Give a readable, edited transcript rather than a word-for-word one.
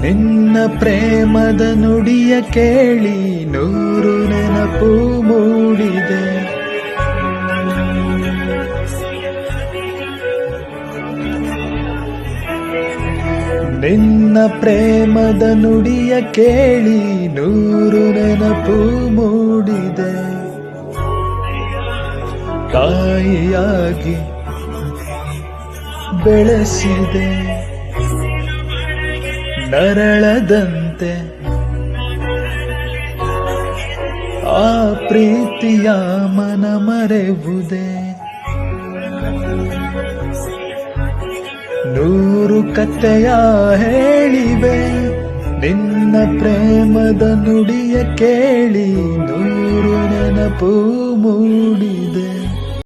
ನಿನ್ನ ಪ್ರೇಮದ ನುಡಿಯ ಕೇಳಿ 100 ನೆನಪು ಮೂಡಿದೆ. ನಿನ್ನ ಪ್ರೇಮದ ನುಡಿಯ ಕೇಳಿ 100 ನೆನಪು ಮೂಡಿದೆ. ತಾಯಿಯಾಗಿ ಬೆಳೆಸಿದೆ, ನರಳದಂತೆ ಆ ಪ್ರೀತಿಯ ಮನ ಮರೆವುದೇ. 100 ಕಥೆಯ ಹೇಳಿವೆ ನಿನ್ನ ಪ್ರೇಮದ ನುಡಿಯ ಕೇಳಿ 100 ನೆನಪು ಮೂಡಿದೆ.